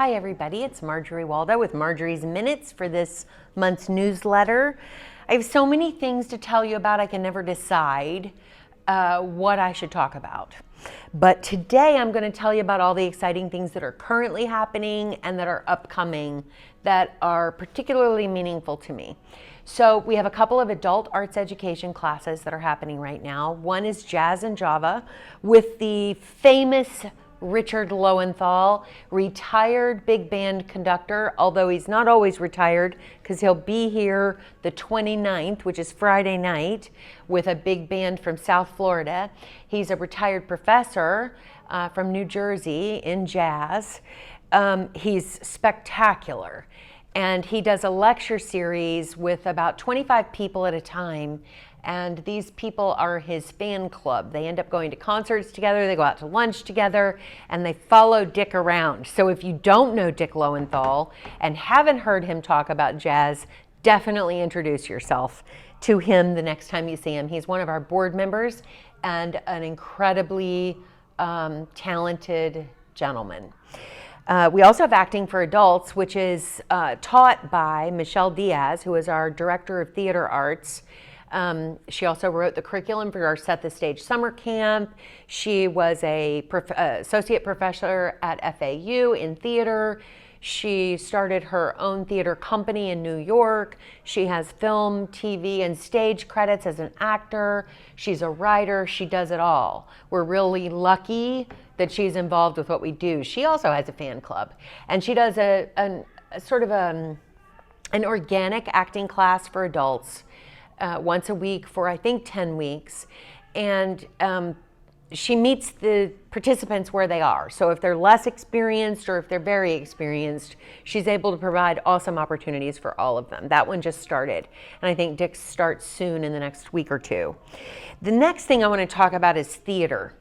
Hi everybody, it's Marjorie Waldo with Marjorie's Minutes for this month's newsletter. I have so many things to tell you about, I can never decide what I should talk about. But today I'm going to tell you about all the exciting things that are currently happening and that are upcoming that are particularly meaningful to me. So we have a couple of adult arts education classes that are happening right now. One is Jazz and Java with the famous Richard Lowenthal, retired big band conductor, although he's not always retired because he'll be here the 29th, which is Friday night, with a big band from South Florida. He's a retired professor from New Jersey in jazz. He's spectacular. And he does a lecture series with about 25 people at a time. And these people are his fan club. They end up going to concerts together, they go out to lunch together, and they follow Dick around. So if you don't know Dick Lowenthal and haven't heard him talk about jazz, definitely introduce yourself to him the next time you see him. He's one of our board members and an incredibly talented gentleman. We also have Acting for Adults, which is taught by Michelle Diaz, who is our Director of Theater Arts. She also wrote the curriculum for our Set the Stage summer camp. She was a associate professor at FAU in theater. She started her own theater company in New York. She has film, TV, and stage credits as an actor. She's a writer. She does it all. We're really lucky that she's involved with what we do. She also has a fan club, and she does a sort of an organic acting class for adults once a week for, I think, 10 weeks. And she meets the participants where they are. So if they're less experienced or if they're very experienced, she's able to provide awesome opportunities for all of them. That one just started. And I think Dick starts soon in the next week or two. The next thing I want to talk about is theater.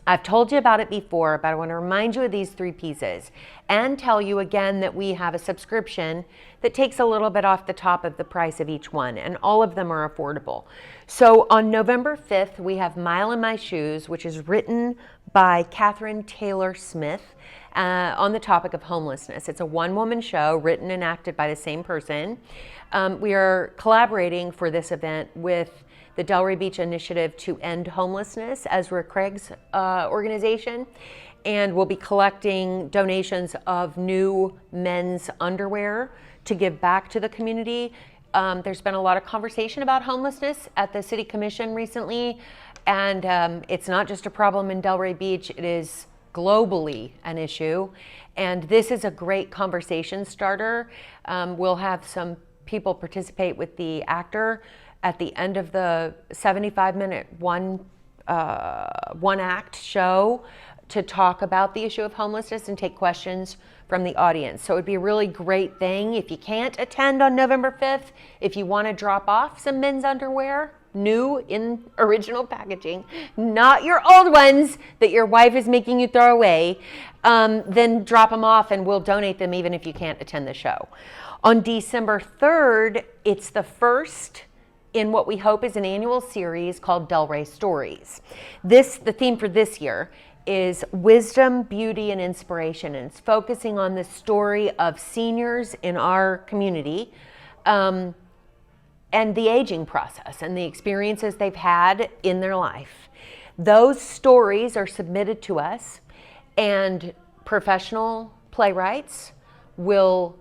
I've told you about it before, but I want to remind you of these three pieces and tell you again that we have a subscription that takes a little bit off the top of the price of each one, and all of them are affordable. So on November 5th, we have Mile in My Shoes, which is written by Catherine Taylor Smith on the topic of homelessness. It's a one-woman show written and acted by the same person. We are collaborating for this event with the Delray Beach Initiative to End Homelessness, Ezra Craig's organization, and we'll be collecting donations of new men's underwear to give back to the community. There's been a lot of conversation about homelessness at the City Commission recently, and it's not just a problem in Delray Beach, it is globally an issue, and this is a great conversation starter. We'll have some people participate with the actor at the end of the 75-minute one act show to talk about the issue of homelessness and take questions from the audience. So it'd be a really great thing if you can't attend on November 5th, if you want to drop off some men's underwear, new in original packaging, not your old ones that your wife is making you throw away, then drop them off and we'll donate them even if you can't attend the show. On December 3rd, it's the first in what we hope is an annual series called Delray Stories. The theme for this year is wisdom, beauty, and inspiration, and it's focusing on the story of seniors in our community and the aging process and the experiences they've had in their life. Those stories are submitted to us, and professional playwrights will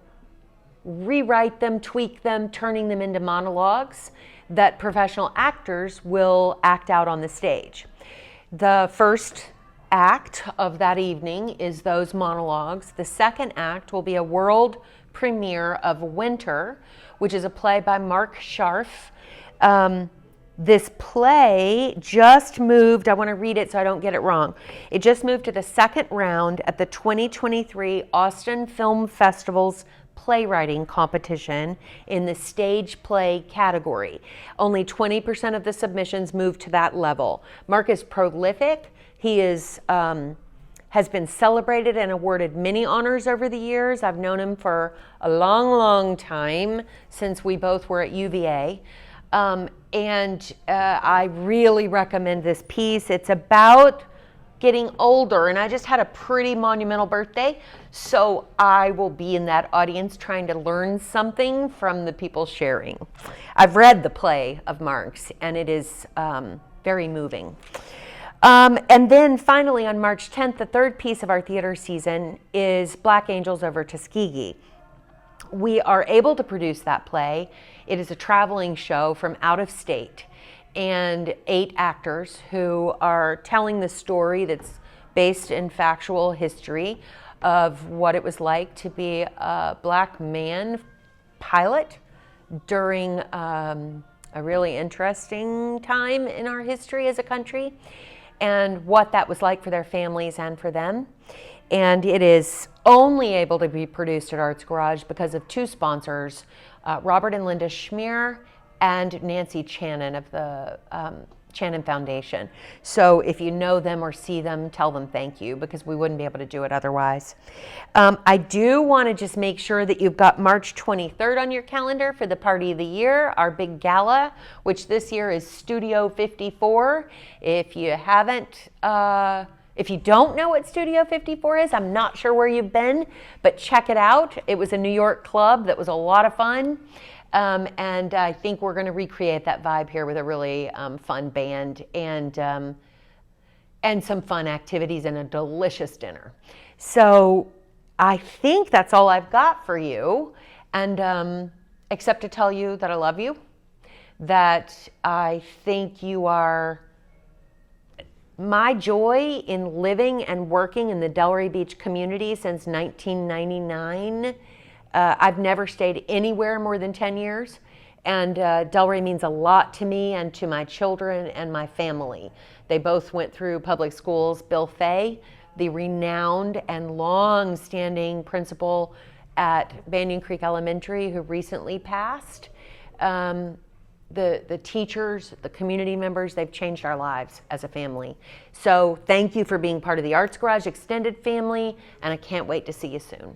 rewrite them, tweak them, turning them into monologues that professional actors will act out on the stage. The first act of that evening is those monologues. The second act will be a world premiere of Winter, which is a play by Mark Scharf. This play just moved, I want to read it so I don't get it wrong. It just moved to the second round at the 2023 Austin Film Festival's playwriting competition in the stage play category. Only 20% of the submissions moved to that level. Mark is prolific. He has been celebrated and awarded many honors over the years. I've known him for a long, long time, since we both were at UVA. I really recommend this piece. It's about getting older, and I just had a pretty monumental birthday. So I will be in that audience trying to learn something from the people sharing. I've read the play of Marx, and it is very moving. And then finally on March 10th, the third piece of our theater season is Black Angels over Tuskegee. We are able to produce that play. It is a traveling show from out of state, and 8 actors who are telling the story that's based in factual history of what it was like to be a Black man pilot during a really interesting time in our history as a country, and what that was like for their families and for them. And it is only able to be produced at Arts Garage because of 2 sponsors, Robert and Linda Schmier and Nancy Channon of the Channon Foundation. So if you know them or see them, tell them thank you, because we wouldn't be able to do it otherwise. I do want to just make sure that you've got March 23rd on your calendar for the Party of the Year, our big gala, which this year is Studio 54. If you don't know what Studio 54 is, I'm not sure where you've been, but check it out. It was a New York club that was a lot of fun. And I think we're going to recreate that vibe here with a really fun band and some fun activities and a delicious dinner. So I think that's all I've got for you, and except to tell you that I love you, that I think you are my joy in living and working in the Delray Beach community since 1999. I've never stayed anywhere more than 10 years, and Delray means a lot to me and to my children and my family. They both went through public schools. Bill Fay, the renowned and long-standing principal at Banyan Creek Elementary, who recently passed, the teachers, the community members, they've changed our lives as a family. So thank you for being part of the Arts Garage extended family, and I can't wait to see you soon.